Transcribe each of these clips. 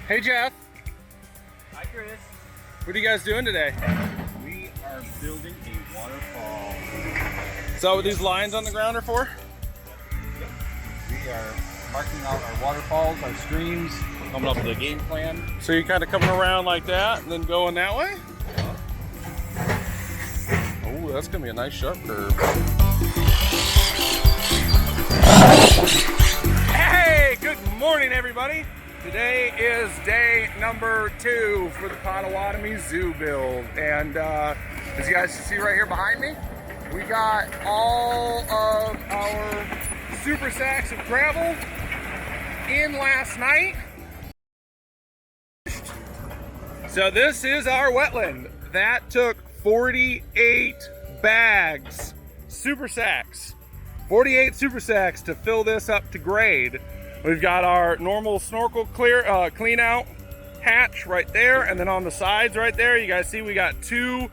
Hey Jeff. Hi Chris. What are you guys doing today? We are building a waterfall. Is that what these lines on the ground are for? Yep. We are marking out our waterfalls, our streams, coming up with a game plan. So you're kind of coming around like that and then going that way? Oh, that's gonna be a nice sharp curve. Hey, good morning everybody. Today is day number 2 for the Potawatomi Zoo build. And as you guys can see right here behind me, we got all of our super sacks of gravel in last night. So this is our wetland. That took 48 bags, super sacks, 48 super sacks to fill this up to grade. We've got our normal snorkel clean out hatch right there, and then on the sides right there, you guys see we got two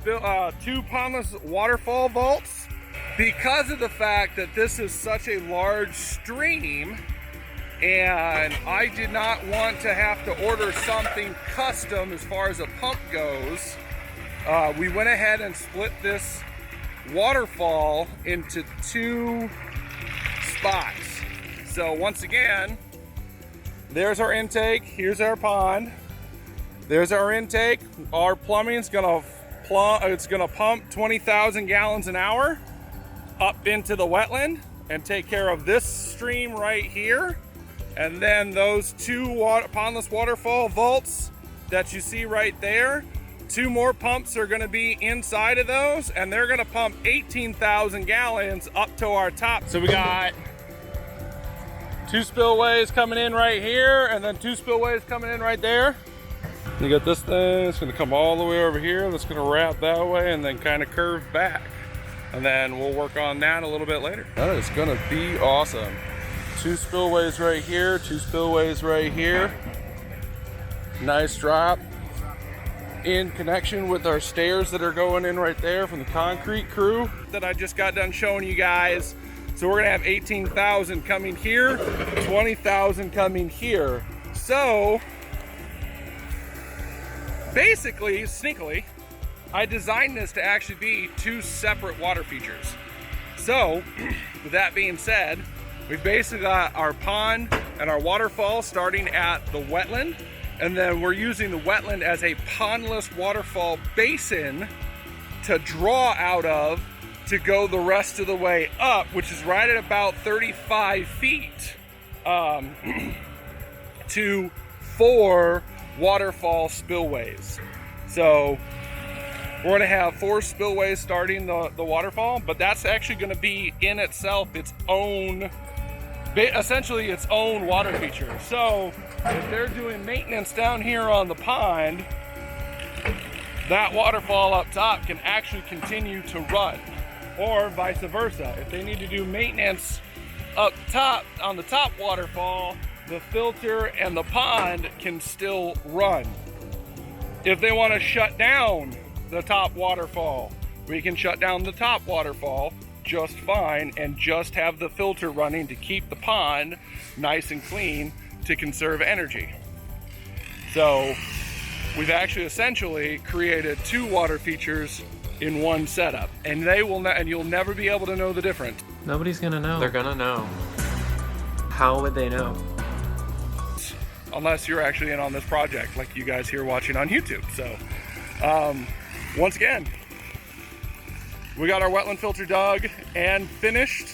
pondless waterfall vaults. Because of the fact that this is such a large stream, and I did not want to have to order something custom as far as a pump goes, we went ahead and split this waterfall into 2 spots. So once again, there's our intake, here's our pond, there's our intake. Our plumbing's gonna pump 20,000 gallons an hour up into the wetland and take care of this stream right here. And then those 2 pondless waterfall vaults that you see right there, 2 more pumps are gonna be inside of those, and they're gonna pump 18,000 gallons up to our top. So we got 2 spillways coming in right here, and then 2 spillways coming in right there. You got this thing, it's gonna come all the way over here, that's gonna wrap that way and then kind of curve back. And then we'll work on that a little bit later. That is gonna be awesome. 2 spillways right here, 2 spillways right here. Nice drop. In connection with our stairs that are going in right there from the concrete crew that I just got done showing you guys. So we're gonna have 18,000 coming here, 20,000 coming here. So basically, sneakily, I designed this to actually be 2 separate water features. So with that being said, we've basically got our pond and our waterfall starting at the wetland, and then we're using the wetland as a pondless waterfall basin to draw out of to go the rest of the way up, which is right at about 35 feet to 4 waterfall spillways. So we're gonna have 4 spillways starting the waterfall, but that's actually gonna be in itself its own, essentially its own water feature. So if they're doing maintenance down here on the pond, that waterfall up top can actually continue to run. Or vice versa. If they need to do maintenance up top on the top waterfall, the filter and the pond can still run. If they want to shut down the top waterfall, we can shut down the top waterfall just fine and just have the filter running to keep the pond nice and clean to conserve energy. So we've actually essentially created 2 water features in one setup, and you'll never be able to know the difference. Nobody's gonna know. They're gonna know. How would they know? Unless you're actually in on this project, like you guys here watching on YouTube. So, once again, we got our wetland filter dug and finished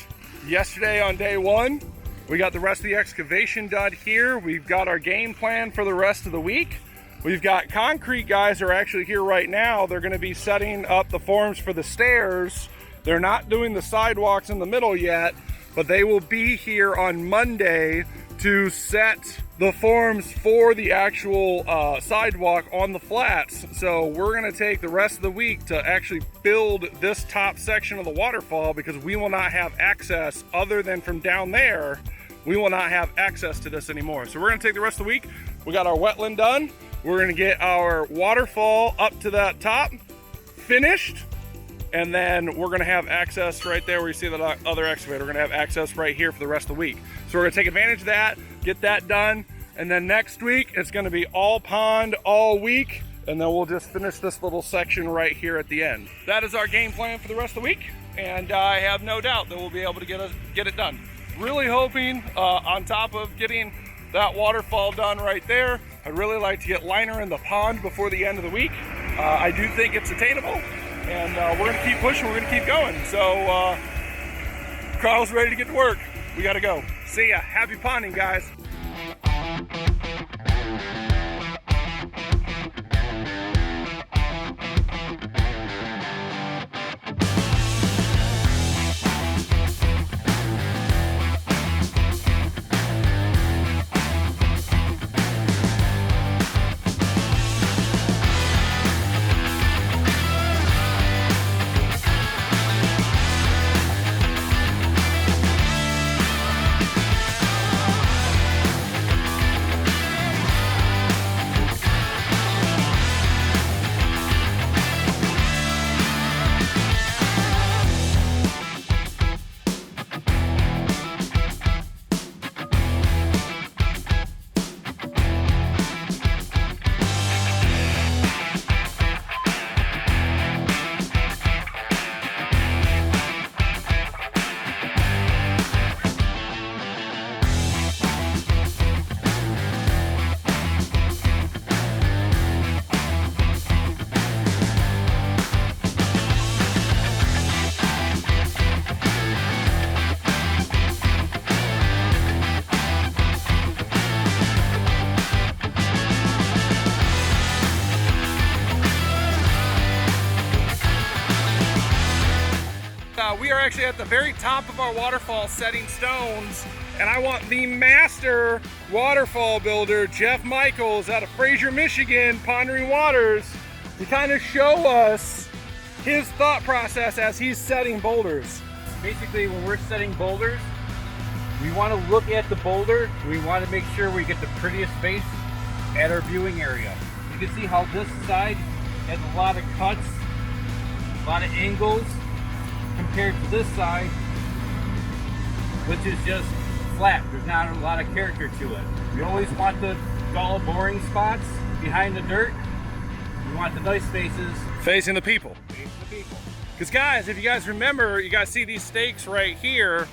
yesterday on day 1. We got the rest of the excavation done here. We've got our game plan for the rest of the week. We've got concrete guys are actually here right now. They're gonna be setting up the forms for the stairs. They're not doing the sidewalks in the middle yet, but they will be here on Monday to set the forms for the actual sidewalk on the flats. So we're gonna take the rest of the week to actually build this top section of the waterfall, because we will not have access other than from down there. We will not have access to this anymore. So we're gonna take the rest of the week. We got our wetland done. We're gonna get our waterfall up to that top finished, and then we're gonna have access right there where you see the other excavator. We're gonna have access right here for the rest of the week. So we're gonna take advantage of that, get that done, And then next week, it's gonna be all pond all week. And then we'll just finish this little section right here at the end. That is our game plan for the rest of the week. And I have no doubt that we'll be able to get it done. Really hoping, on top of getting that waterfall done right there, I'd really like to get liner in the pond before the end of the week. I do think it's attainable, and we're gonna keep pushing, we're gonna keep going. So Carl's ready to get to work. We gotta go. See ya, happy ponding, guys. We are actually at the very top of our waterfall setting stones, and I want the master waterfall builder, Jeff Micheals out of Fraser, Michigan, Pondering Waters, to kind of show us his thought process as he's setting boulders. Basically, when we're setting boulders, we want to look at the boulder. We want to make sure we get the prettiest face at our viewing area. You can see how this side has a lot of cuts, a lot of angles, compared to this side, which is just flat. There's not a lot of character to it. We always want the dull, boring spots behind the dirt. We want the nice faces facing the people. facing the people. Because guys, if you guys remember, you guys see these stakes right here,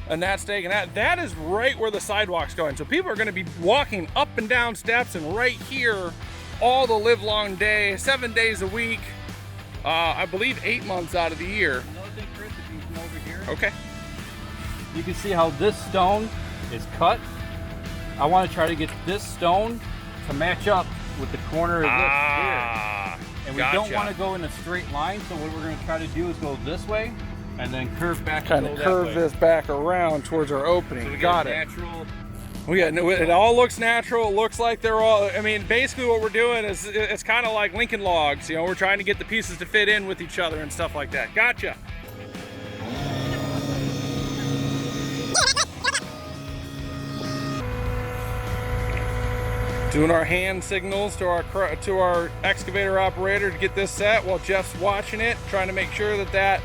and that stake and that is right where the sidewalk's going. So people are gonna be walking up and down steps and right here all the live long day, 7 days a week, I believe 8 months out of the year. Another thing, Chris, if you come over here, Okay. you can see how this stone is cut. I want to try to get this stone to match up with the corner of this here. And we don't want to go in a straight line, so what we're going to try to do is go this way and then curve back. Kind of curve this back around towards our opening. So we got get it. natural. It all looks natural. It looks like they're all, I mean, basically what we're doing is it's kind of like Lincoln logs. You know, we're trying to get the pieces to fit in with each other and stuff like that. Gotcha. Doing our hand signals to our excavator operator to get this set while Jeff's watching it, trying to make sure that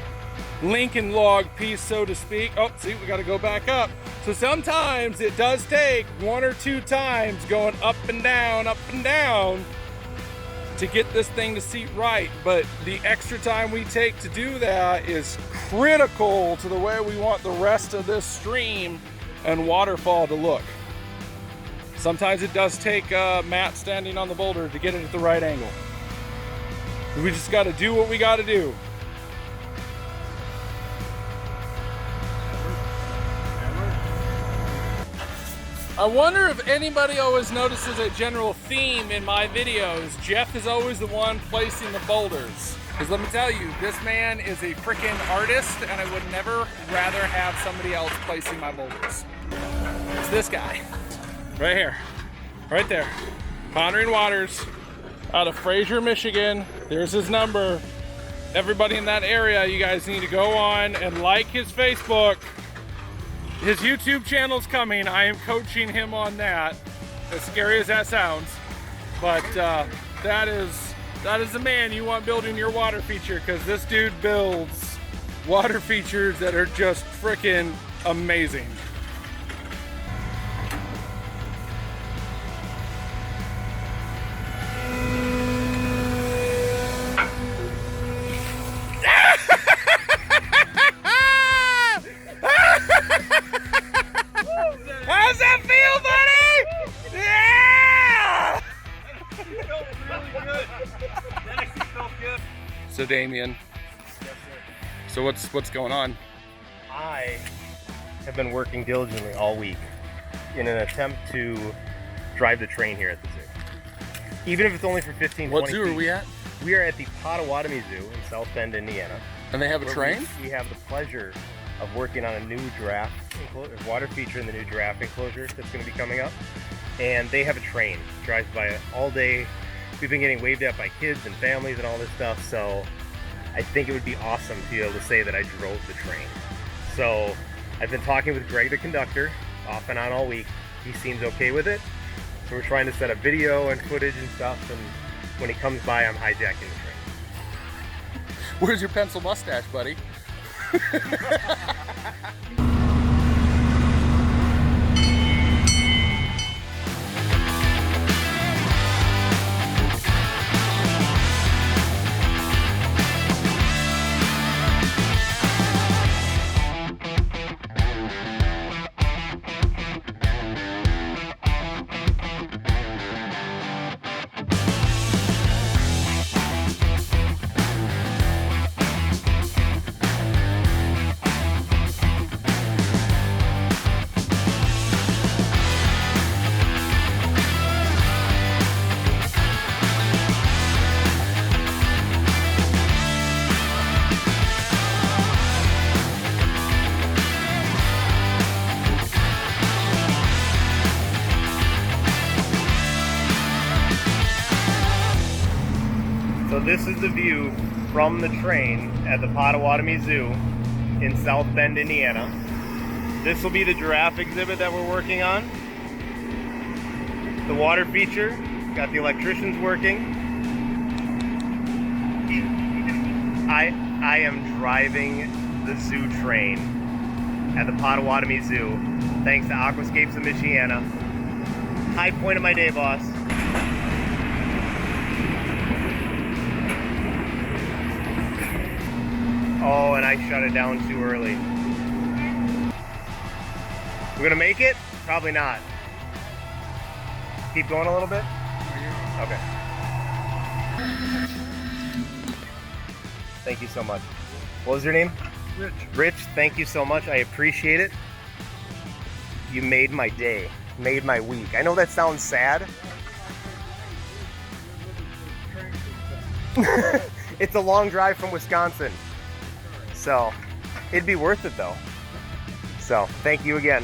Lincoln log piece, so to speak. Oh, see, we got to go back up. So sometimes it does take 1 or 2 times going up and down to get this thing to seat right. But the extra time we take to do that is critical to the way we want the rest of this stream and waterfall to look. Sometimes it does take Matt standing on the boulder to get it at the right angle. We just got to do what we got to do. I wonder if anybody always notices a general theme in my videos. Jeff is always the one placing the boulders. Because let me tell you, this man is a freaking artist, and I would never rather have somebody else placing my boulders. It's this guy. Right here. Right there. Pondering Waters out of Fraser, Michigan. There's his number. Everybody in that area, you guys need to go on and like his Facebook. His YouTube channel's coming. I am coaching him on that. As scary as that sounds. But that is the man you want building your water feature, because this dude builds water features that are just freaking amazing. So Damion, so what's going on? I have been working diligently all week in an attempt to drive the train here at the zoo. Even if it's only for 15, What 20 zoo feet. are we at? We are at the Potawatomi Zoo in South Bend, Indiana. And they have a where train? We have the pleasure of working on a new giraffe water feature in the new giraffe enclosure that's going to be coming up. And they have a train. Drives by all day. We've been getting waved at by kids and families and all this stuff, so I think it would be awesome to be able to say that I drove the train. So I've been talking with Greg, the conductor, off and on all week. He seems okay with it. So we're trying to set up video and footage and stuff, and when he comes by, I'm hijacking the train. Where's your pencil mustache, buddy? So this is the view from the train at the Potawatomi Zoo in South Bend, Indiana. This will be the giraffe exhibit that we're working on. The water feature, got the electricians working. I am driving the zoo train at the Potawatomi Zoo, thanks to Aquascapes of Michiana. High point of my day, boss. Oh, and I shut it down too early. We're gonna make it? Probably not. Keep going a little bit? Okay. Thank you so much. What was your name? Rich. Rich, thank you so much. I appreciate it. You made my day, made my week. I know that sounds sad. It's a long drive from Wisconsin. So, it'd be worth it though. So, thank you again.